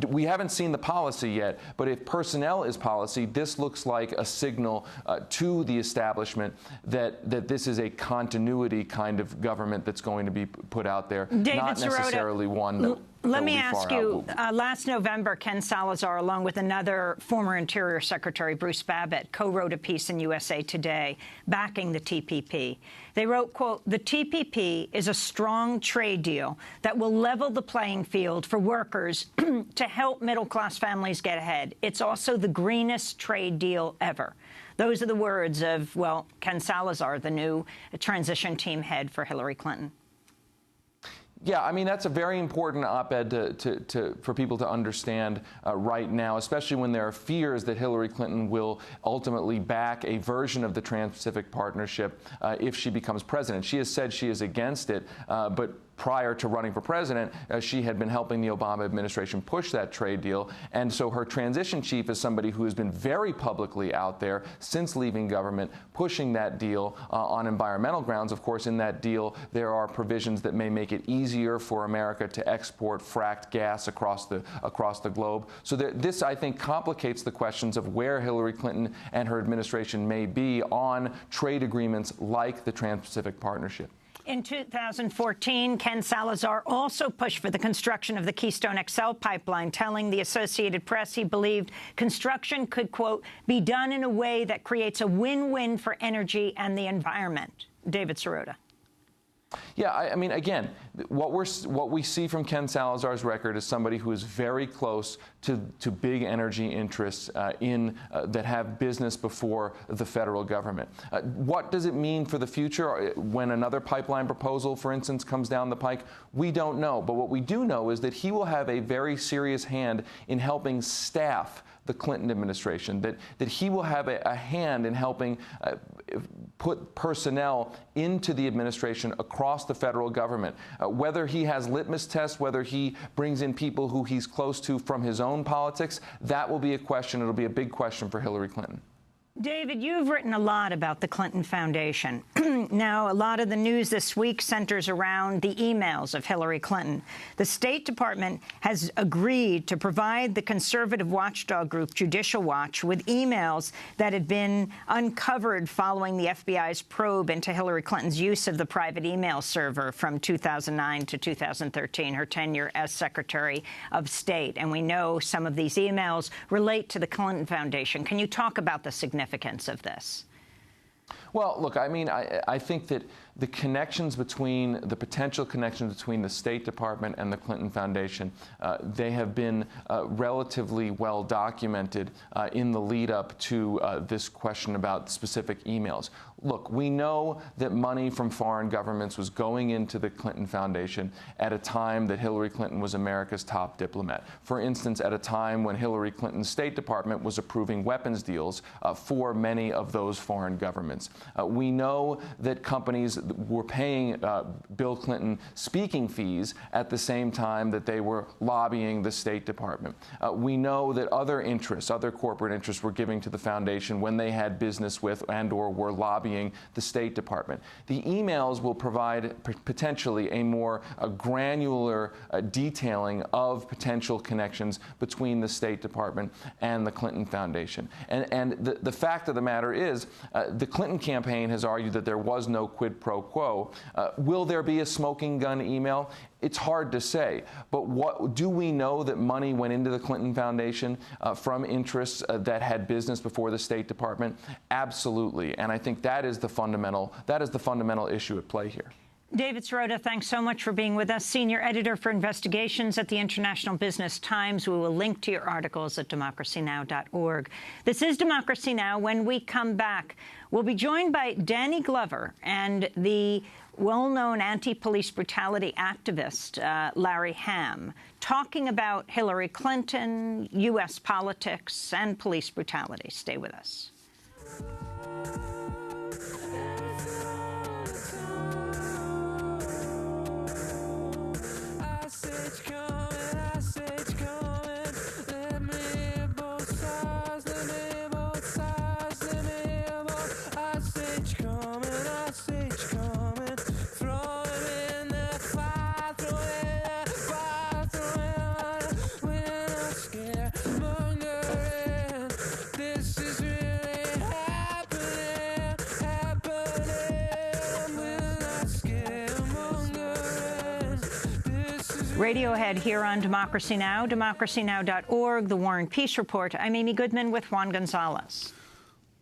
we haven't seen the policy yet, but if personnel is policy, this looks like a signal to the establishment that this is a continuity kind of government that's going to be put out there, not necessarily one that Let me ask you, last November, Ken Salazar, along with another former Interior Secretary, Bruce Babbitt, co-wrote a piece in USA Today backing the TPP. They wrote, quote, "The TPP is a strong trade deal that will level the playing field for workers to help middle-class families get ahead. It's also the greenest trade deal ever." Those are the words of, well, Ken Salazar, the new transition team head for Hillary Clinton. Yeah, I mean, that's a very important op-ed for people to understand right now, especially when there are fears that Hillary Clinton will ultimately back a version of the Trans-Pacific Partnership if she becomes president. She has said she is against it, but prior to running for president, she had been helping the Obama administration push that trade deal. And so her transition chief is somebody who has been very publicly out there since leaving government, pushing that deal on environmental grounds. Of course, in that deal, there are provisions that may make it easier for America to export fracked gas across the globe. So this, I think, complicates the questions of where Hillary Clinton and her administration may be on trade agreements like the Trans-Pacific Partnership. In 2014, Ken Salazar also pushed for the construction of the Keystone XL pipeline, telling the Associated Press he believed construction could, quote, "be done in a way that creates a win-win for energy and the environment." David Sirota. Yeah, I mean, again, what we see from Ken Salazar's record is somebody who is very close to big energy interests that have business before the federal government. What does it mean for the future when another pipeline proposal, for instance, comes down the pike? We don't know. But what we do know is that he will have a very serious hand in helping staff the Clinton administration, that he will have a hand in helping put personnel into the administration across the federal government. Whether he has litmus tests, whether he brings in people who he's close to from his own politics, that will be a question. It'll be a big question for Hillary Clinton. David, you've written a lot about the Clinton Foundation. Now, a lot of the news this week centers around the emails of Hillary Clinton. The State Department has agreed to provide the conservative watchdog group Judicial Watch with emails that had been uncovered following the FBI's probe into Hillary Clinton's use of the private email server from 2009 to 2013, her tenure as Secretary of State. And we know some of these emails relate to the Clinton Foundation. Can you talk about the significance of this? Well, look, I mean, I think that the potential connections between the State Department and the Clinton Foundation, they have been relatively well documented in the lead up to this question about specific emails. Look, we know that money from foreign governments was going into the Clinton Foundation at a time that Hillary Clinton was America's top diplomat. For instance, at a time when Hillary Clinton's State Department was approving weapons deals for many of those foreign governments. We know that companies were paying Bill Clinton speaking fees at the same time that they were lobbying the State Department. We know that other corporate interests were giving to the foundation when they had business with and/or were lobbying the State Department. The emails will provide potentially a more granular detailing of potential connections between the State Department and the Clinton Foundation. And the fact of the matter is, the Clinton campaign has argued that there was no quid pro quo. Will there be a smoking gun email? It's hard to say. But what do we know that money went into the Clinton Foundation from interests that had business before the State Department? Absolutely. And I think that is the fundamental issue at play here. David Sirota, thanks so much for being with us. Senior Editor for Investigations at the International Business Times. We will link to your articles at democracynow.org. This is Democracy Now! When we come back, we'll be joined by Danny Glover and the well-known anti-police brutality activist Larry Hamm, talking about Hillary Clinton, U.S. politics, and police brutality. Stay with us. Radiohead here on Democracy Now!, democracynow.org, The War and Peace Report. I'm Amy Goodman with Juan Gonzalez.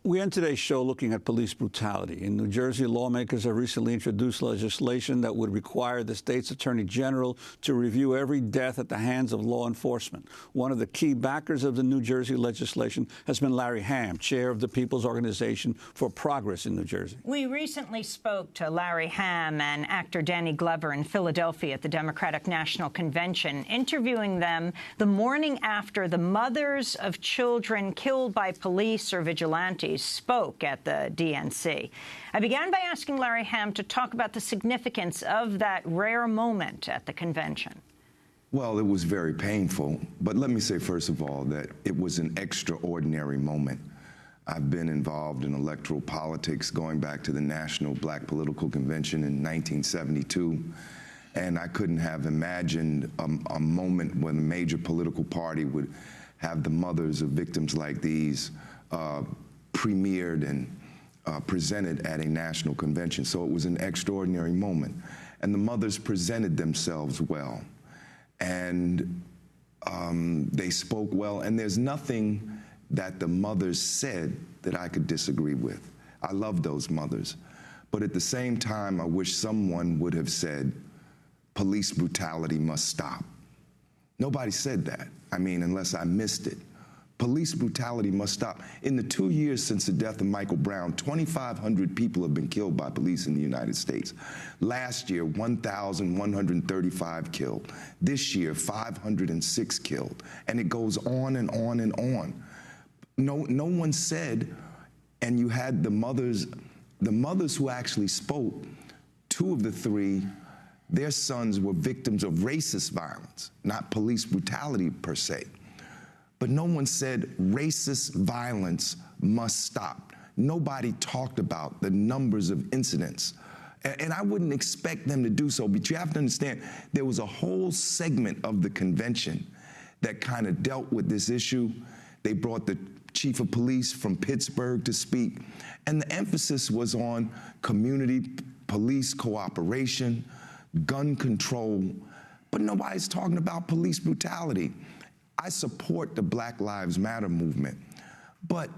We end today's show looking at police brutality. In New Jersey, lawmakers have recently introduced legislation that would require the state's attorney general to review every death at the hands of law enforcement. One of the key backers of the New Jersey legislation has been Larry Hamm, chair of the People's Organization for Progress in New Jersey. We recently spoke to Larry Hamm and actor Danny Glover in Philadelphia at the Democratic National Convention, interviewing them the morning after the mothers of children killed by police or vigilantes spoke at the DNC. I began by asking Larry Hamm to talk about the significance of that rare moment at the convention. Well, it was very painful, but let me say first of all that it was an extraordinary moment. I've been involved in electoral politics going back to the National Black Political Convention in 1972, and I couldn't have imagined a moment when a major political party would have the mothers of victims like these premiered and presented at a national convention. So it was an extraordinary moment. And the mothers presented themselves well. And they spoke well. And there's nothing that the mothers said that I could disagree with. I love those mothers. But at the same time, I wish someone would have said, police brutality must stop. Nobody said that. I mean, unless I missed it. Police brutality must stop. In the 2 years since the death of Michael Brown, 2,500 people have been killed by police in the United States. Last year, 1,135 killed. This year, 506 killed. And it goes on and on and on. No one said, and you had the mothers who actually spoke, 2 of the 3, their sons were victims of racist violence, not police brutality per se. But no one said racist violence must stop. Nobody talked about the numbers of incidents. And I wouldn't expect them to do so, but you have to understand there was a whole segment of the convention that kind of dealt with this issue. They brought the chief of police from Pittsburgh to speak, and the emphasis was on community police cooperation, gun control, but nobody's talking about police brutality. I support the Black Lives Matter movement, but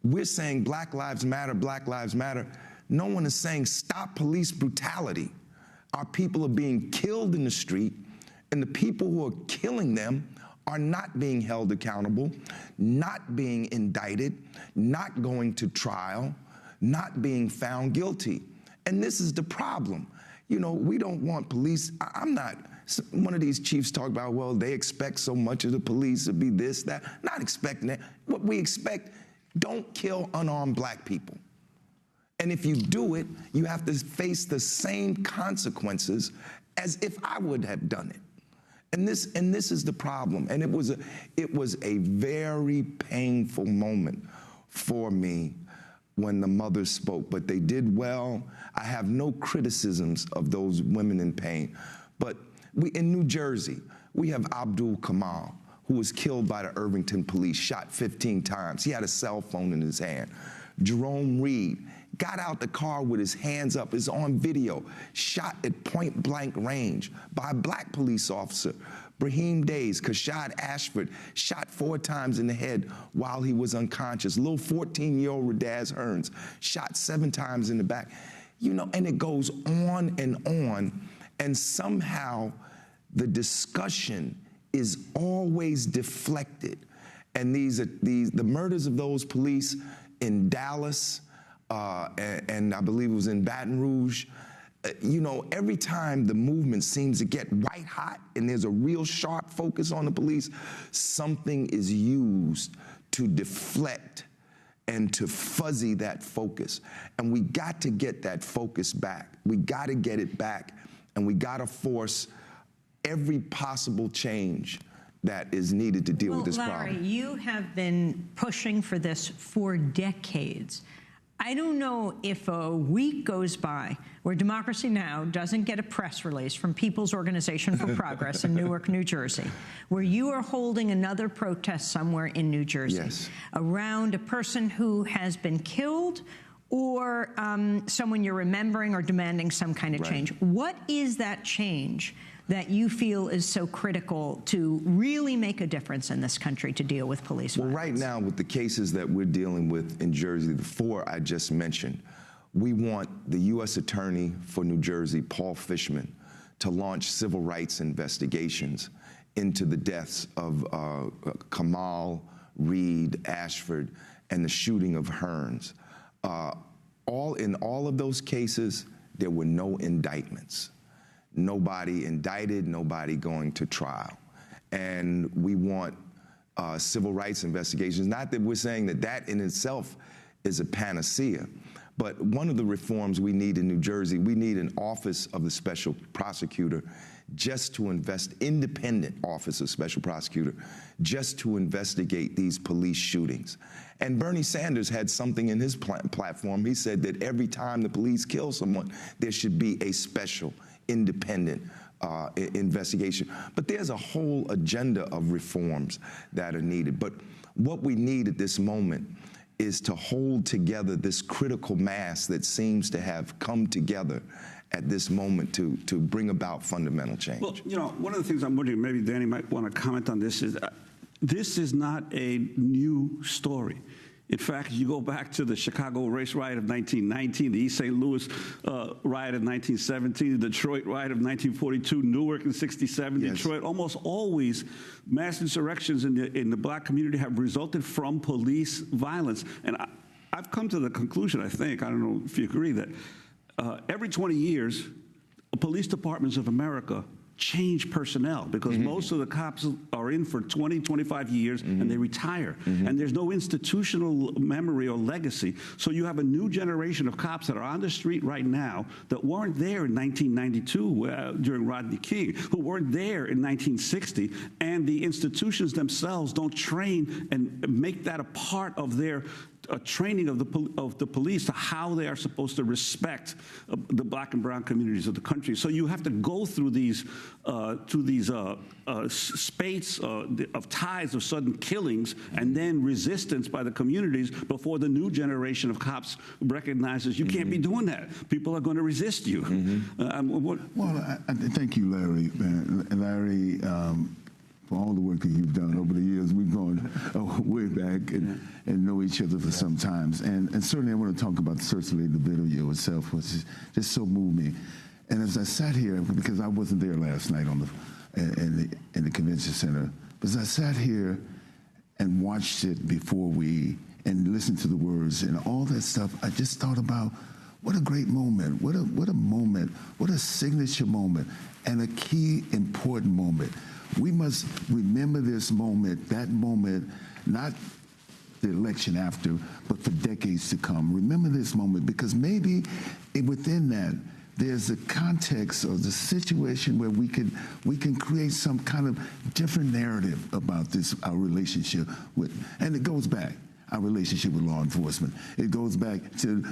we're saying Black Lives Matter, Black Lives Matter. No one is saying stop police brutality. Our people are being killed in the street, and the people who are killing them are not being held accountable, not being indicted, not going to trial, not being found guilty. And this is the problem. You know, we don't want police. I'm not. One of these chiefs talk about, well, they expect so much of the police to be this, that. Not expecting that. What we expect, don't kill unarmed black people. And if you do it, you have to face the same consequences as if I would have done it. And this is the problem. And it was a very painful moment for me when the mothers spoke, but they did well. I have no criticisms of those women in pain. But in New Jersey, we have Abdul Kamal, who was killed by the Irvington police, shot 15 times. He had a cell phone in his hand. Jerome Reed got out the car with his hands up, is on video, shot at point blank range by a black police officer. Brahim Days, Kashad Ashford, shot 4 times in the head while he was unconscious. Little 14-year-old Radaz Hearns, shot 7 times in the back. You know, and it goes on, and somehow the discussion is always deflected. And the murders of those police in Dallas, and I believe it was in Baton Rouge, you know, every time the movement seems to get white hot and there's a real sharp focus on the police, something is used to deflect and to fuzzy that focus. And we got to get that focus back. We got to get it back, and we got to force every possible change that is needed to deal with this Larry, problem. You have been pushing for this for decades. I don't know if a week goes by where Democracy Now! Doesn't get a press release from People's Organization for Progress in Newark, New Jersey, where you are holding another protest somewhere in New Jersey, yes, around a person who has been killed or someone you're remembering or demanding some kind of change. What is that change that you feel is so critical to really make a difference in this country to deal with police violence? Well, right now, with the cases that we're dealing with in Jersey, the 4 I just mentioned, we want the U.S. Attorney for New Jersey, Paul Fishman, to launch civil rights investigations into the deaths of Kamal, Reed, Ashford, and the shooting of Hearns. In all of those cases, there were no indictments. Nobody indicted, nobody going to trial. And we want civil rights investigations. Not that we're saying that that in itself is a panacea, but one of the reforms we need in New Jersey, we need an office of the special prosecutor just to independent office of special prosecutor, just to investigate these police shootings. And Bernie Sanders had something in his platform. He said that every time the police kill someone, there should be a special independent investigation. But there's a whole agenda of reforms that are needed. But what we need at this moment is to hold together this critical mass that seems to have come together at this moment to bring about fundamental change. Well, you know, one of the things I'm wondering, maybe Danny might want to comment on this, is not a new story. In fact, you go back to the Chicago race riot of 1919, the East St. Louis riot of 1917, the Detroit riot of 1942, Newark in 67, yes. Detroit. Almost always, mass insurrections in the black community have resulted from police violence. And I've come to the conclusion, I think, I don't know if you agree, that every 20 years, police departments of America change personnel because most of the cops are in for 20, 25 years and they retire. And there's no institutional memory or legacy. So you have a new generation of cops that are on the street right now that weren't there in 1992 during Rodney King, who weren't there in 1960, and the institutions themselves don't train and make that a part of their training of the police to how they are supposed to respect the black and brown communities of the country. So you have to go through these spates of tides of sudden killings and then resistance by the communities before the new generation of cops recognizes you can't be doing that. People are going to resist you. Well, thank you, Larry. Larry, for all the work that you've done over the years. We've gone way back and know each other for some times. And certainly I want to talk about certainly the video itself, which just so moved me. And as I sat here, because I wasn't there last night on in the convention center, but as I sat here and watched it and listened to the words and all that stuff, I just thought about what a great moment, what a moment, what a signature moment, and a key important moment. We must remember this moment, that moment, not the election after, but for decades to come. Remember this moment, because maybe within that, there's a context or the situation where we can create some kind of different narrative about our relationship with, and it goes back, our relationship with law enforcement. It goes back to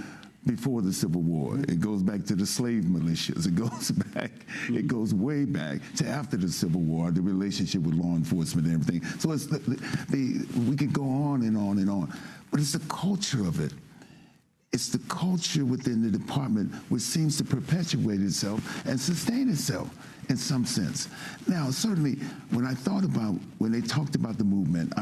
before the Civil War. It goes back to the slave militias. It goes way back to after the Civil War, the relationship with law enforcement and everything. So it's we could go on and on and on. But it's the culture of it. It's the culture within the department which seems to perpetuate itself and sustain itself in some sense. Now, certainly, when they talked about the movement,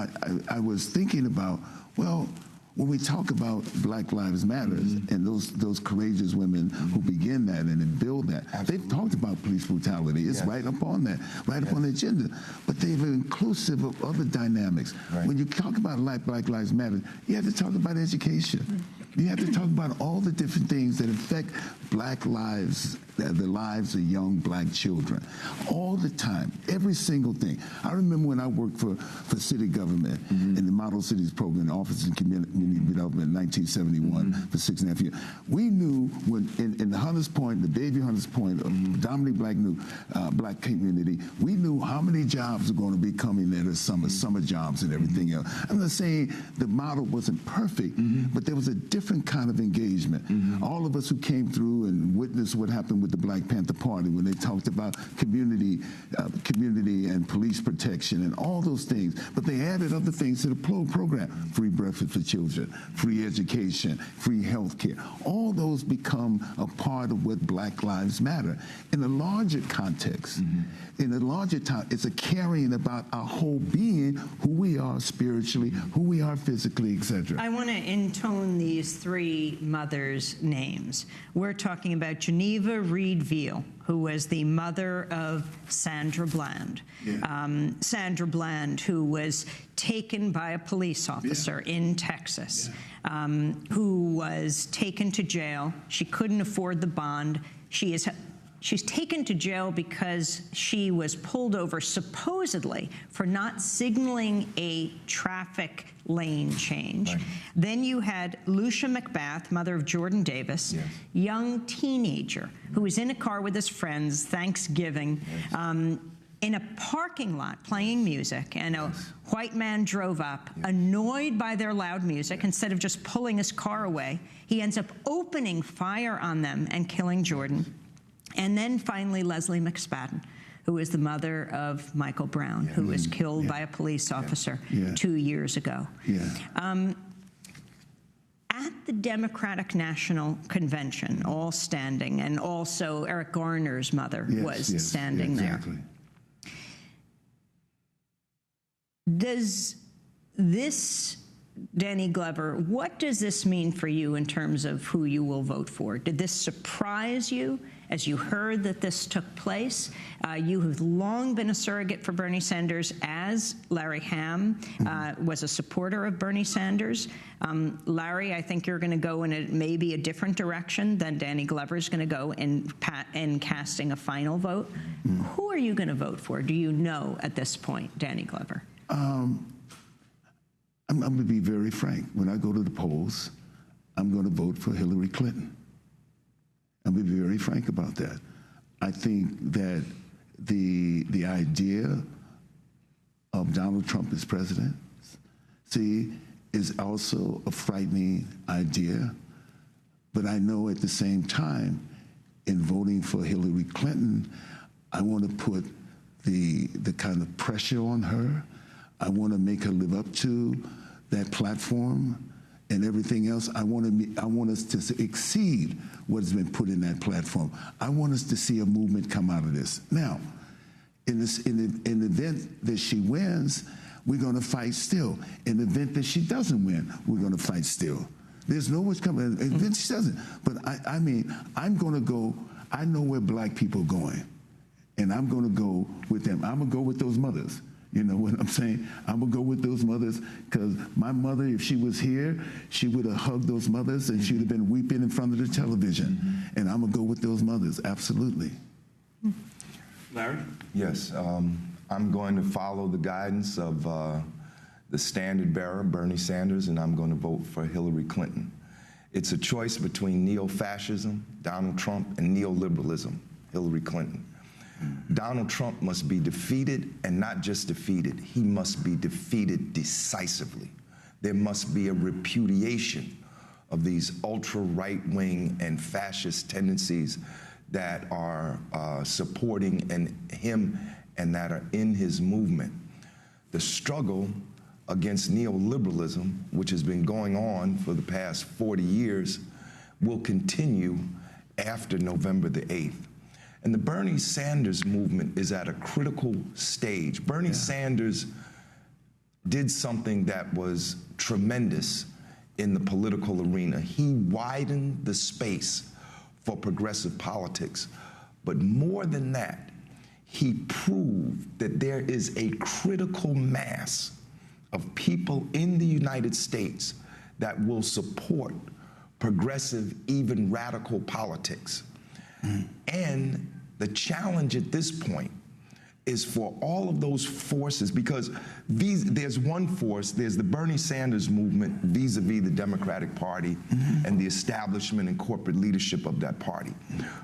I was thinking about, well, when we talk about Black Lives Matter and those courageous women who begin that and then build that, they've talked about police brutality. It's right up on that, right up on the agenda. But they've been inclusive of other dynamics. Right. When you talk about Black Lives Matter, you have to talk about education. You have to talk about all the different things that affect Black lives, the lives of young Black children, all the time, every single thing. I remember when I worked for city government in the Model Cities Program, the Office of Community Development in 1971 for 6.5 years. We knew when in the Hunters Point, the Baby Hunters Point, dominantly Black community, we knew how many jobs were going to be coming there this summer jobs and everything else. I'm not saying the model wasn't perfect, but there was a different kind of engagement. All of us who came through and witnessed what happened with with the Black Panther Party when they talked about community and police protection and all those things. But they added other things to the program: free breakfast for children, free education, free health care. All those become a part of what Black Lives Matter. In a larger context, in a larger time, it's a carrying about our whole being, who we are spiritually, who we are physically, etc. I want to intone these three mothers' names. We're talking about Geneva Reed Veal, who was the mother of Sandra Bland. Yeah. Sandra Bland, who was taken by a police officer in Texas, who was taken to jail. She couldn't afford the bond. She's taken to jail because she was pulled over supposedly for not signaling a traffic lane change. Right. Then you had Lucia McBath, mother of Jordan Davis, young teenager who was in a car with his friends, Thanksgiving, in a parking lot playing music, and a white man drove up, annoyed by their loud music. Instead of just pulling his car away, he ends up opening fire on them and killing Jordan. And then finally, Leslie McSpadden, who is the mother of Michael Brown, who was killed by a police officer 2 years ago. At the Democratic National Convention, all standing, and also Eric Garner's mother was standing there. Does this, Danny Glover, what does this mean for you in terms of who you will vote for? Did this surprise you as you heard that this took place? You have long been a surrogate for Bernie Sanders, as Larry Hamm was a supporter of Bernie Sanders. Larry, I think you're going to go in maybe a different direction than Danny Glover is going to go in casting a final vote. Who are you going to vote for? Do you know at this point, Danny Glover? I'm going to be very frank. When I go to the polls, I'm going to vote for Hillary Clinton. I'm going to be very frank about that. I think that the idea of Donald Trump as president, is also a frightening idea. But I know at the same time, in voting for Hillary Clinton, I want to put the kind of pressure on her. I want to make her live up to that platform and everything else. I want us to exceed what has been put in that platform. I want us to see a movement come out of this. Now, in the event that she wins, we're going to fight still. In the event that she doesn't win, we're going to fight still. There's no what's coming. In the event she doesn't. But I mean, I'm going to go. I know where Black people are going, and I'm going to go with them. I'm going to go with those mothers. You know what I'm saying? I'm going to go with those mothers, because my mother, if she was here, she would have hugged those mothers and she would have been weeping in front of the television. And I'm going to go with those mothers, absolutely. Larry? Yes, I'm going to follow the guidance of the standard bearer, Bernie Sanders, and I'm going to vote for Hillary Clinton. It's a choice between neo-fascism, Donald Trump, and neoliberalism, Hillary Clinton. Donald Trump must be defeated, and not just defeated, he must be defeated decisively. There must be a repudiation of these ultra-right-wing and fascist tendencies that are supporting him and that are in his movement. The struggle against neoliberalism, which has been going on for the past 40 years, will continue after November the 8th. And the Bernie Sanders movement is at a critical stage. Bernie Sanders did something that was tremendous in the political arena. He widened the space for progressive politics. But more than that, he proved that there is a critical mass of people in the United States that will support progressive, even radical politics. And the challenge at this point is for all of those forces, because there's one force, there's the Bernie Sanders movement vis-a-vis the Democratic Party and the establishment and corporate leadership of that party.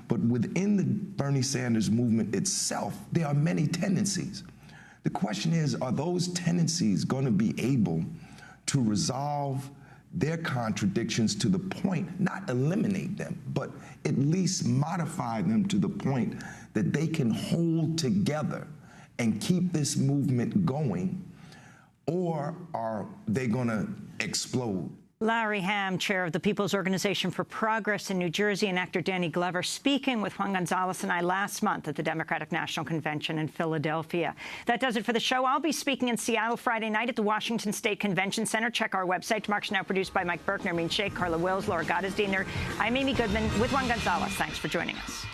But within the Bernie Sanders movement itself, there are many tendencies. The question is, are those tendencies going to be able to resolve their contradictions to the point, not eliminate them, but at least modify them to the point that they can hold together and keep this movement going, or are they going to explode? Larry Hamm, chair of the People's Organization for Progress in New Jersey, and actor Danny Glover speaking with Juan Gonzalez and I last month at the Democratic National Convention in Philadelphia. That does it for the show. I'll be speaking in Seattle Friday night at the Washington State Convention Center. Check our website. Tomorrow's Now produced by Mike Burke, Nermeen Sheikh, Carla Wills, Laura Gottesdiener. I'm Amy Goodman with Juan Gonzalez. Thanks for joining us.